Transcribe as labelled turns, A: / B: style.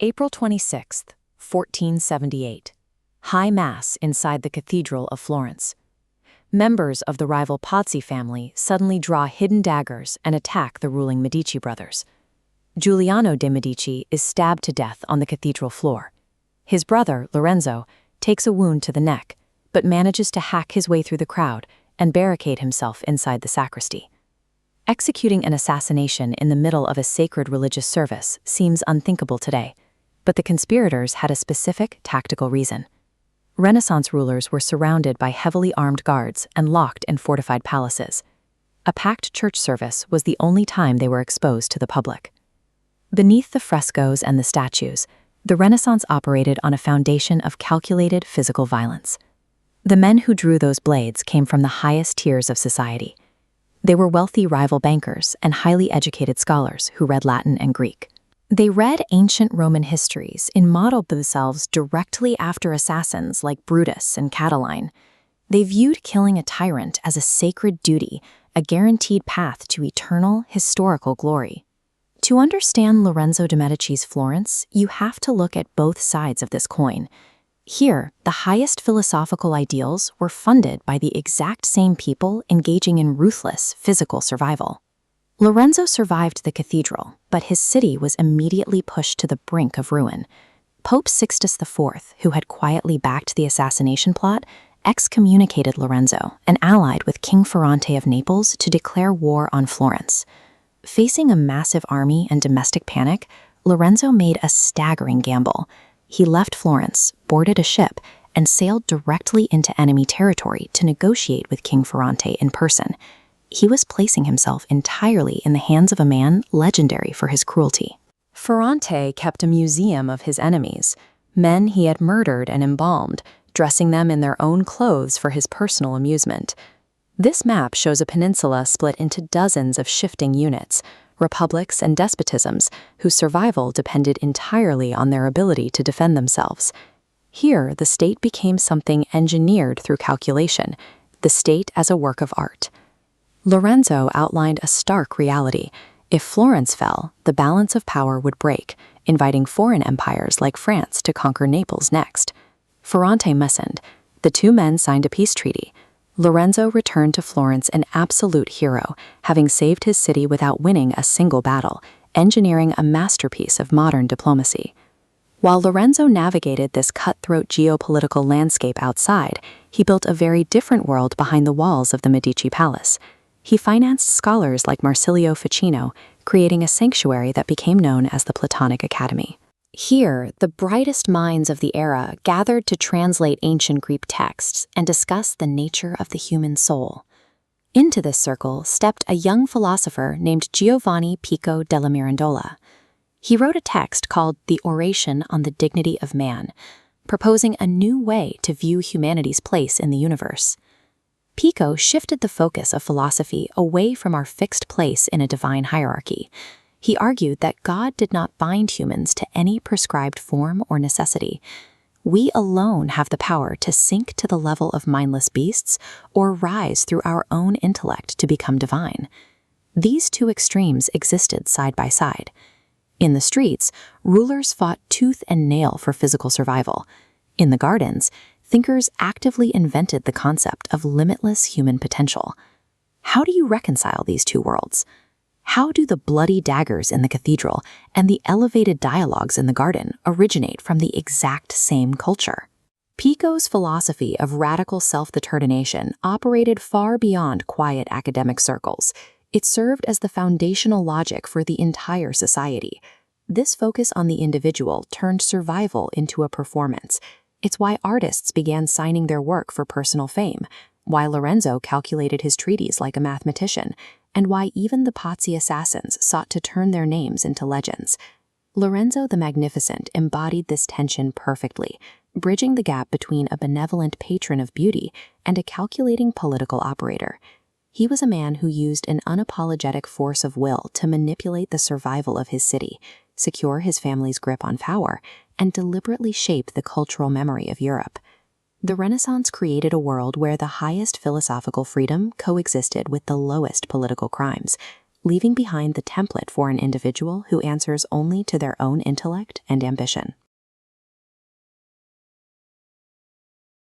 A: April 26th, 1478. High Mass inside the Cathedral of Florence. Members of the rival Pazzi family suddenly draw hidden daggers and attack the ruling Medici brothers. Giuliano de' Medici is stabbed to death on the cathedral floor. His brother, Lorenzo, takes a wound to the neck, but manages to hack his way through the crowd and barricade himself inside the sacristy. Executing an assassination in the middle of a sacred religious service seems unthinkable today, but the conspirators had a specific tactical reason. Renaissance rulers were surrounded by heavily armed guards and locked in fortified palaces. A packed church service was the only time they were exposed to the public. Beneath the frescoes and the statues, the Renaissance operated on a foundation of calculated physical violence. The men who drew those blades came from the highest tiers of society. They were wealthy rival bankers and highly educated scholars who read Latin and Greek. They read ancient Roman histories and modeled themselves directly after assassins like Brutus and Catiline. They viewed killing a tyrant as a sacred duty, a guaranteed path to eternal historical glory. To understand Lorenzo de' Medici's Florence, you have to look at both sides of this coin. Here, the highest philosophical ideals were funded by the exact same people engaging in ruthless physical survival. Lorenzo survived the cathedral, but his city was immediately pushed to the brink of ruin. Pope Sixtus IV, who had quietly backed the assassination plot, excommunicated Lorenzo and allied with King Ferrante of Naples to declare war on Florence. Facing a massive army and domestic panic, Lorenzo made a staggering gamble. He left Florence, boarded a ship, and sailed directly into enemy territory to negotiate with King Ferrante in person. He was placing himself entirely in the hands of a man legendary for his cruelty. Ferrante kept a museum of his enemies, men he had murdered and embalmed, dressing them in their own clothes for his personal amusement. This map shows a peninsula split into dozens of shifting units, republics and despotisms whose survival depended entirely on their ability to defend themselves. Here, the state became something engineered through calculation, the state as a work of art. Lorenzo outlined a stark reality. If Florence fell, the balance of power would break, inviting foreign empires like France to conquer Naples next. Ferrante messened. The two men signed a peace treaty. Lorenzo returned to Florence an absolute hero, having saved his city without winning a single battle, engineering a masterpiece of modern diplomacy. While Lorenzo navigated this cutthroat geopolitical landscape outside, he built a very different world behind the walls of the Medici palace. He financed scholars like Marsilio Ficino, creating a sanctuary that became known as the Platonic Academy. Here, the brightest minds of the era gathered to translate ancient Greek texts and discuss the nature of the human soul. Into this circle stepped a young philosopher named Giovanni Pico della Mirandola. He wrote a text called The Oration on the Dignity of Man, proposing a new way to view humanity's place in the universe. Pico shifted the focus of philosophy away from our fixed place in a divine hierarchy. He argued that God did not bind humans to any prescribed form or necessity. We alone have the power to sink to the level of mindless beasts or rise through our own intellect to become divine. These two extremes existed side by side. In the streets, rulers fought tooth and nail for physical survival. In the gardens, thinkers actively invented the concept of limitless human potential. How do you reconcile these two worlds? How do the bloody daggers in the cathedral and the elevated dialogues in the garden originate from the exact same culture? Pico's philosophy of radical self-determination operated far beyond quiet academic circles. It served as the foundational logic for the entire society. This focus on the individual turned survival into a performance. It's why artists began signing their work for personal fame, why Lorenzo calculated his treaties like a mathematician, and why even the Pazzi assassins sought to turn their names into legends. Lorenzo the Magnificent embodied this tension perfectly, bridging the gap between a benevolent patron of beauty and a calculating political operator. He was a man who used an unapologetic force of will to manipulate the survival of his city, secure his family's grip on power, and deliberately shape the cultural memory of Europe. The Renaissance created a world where the highest philosophical freedom coexisted with the lowest political crimes. leaving behind the template for an individual who answers only to their own intellect and ambition.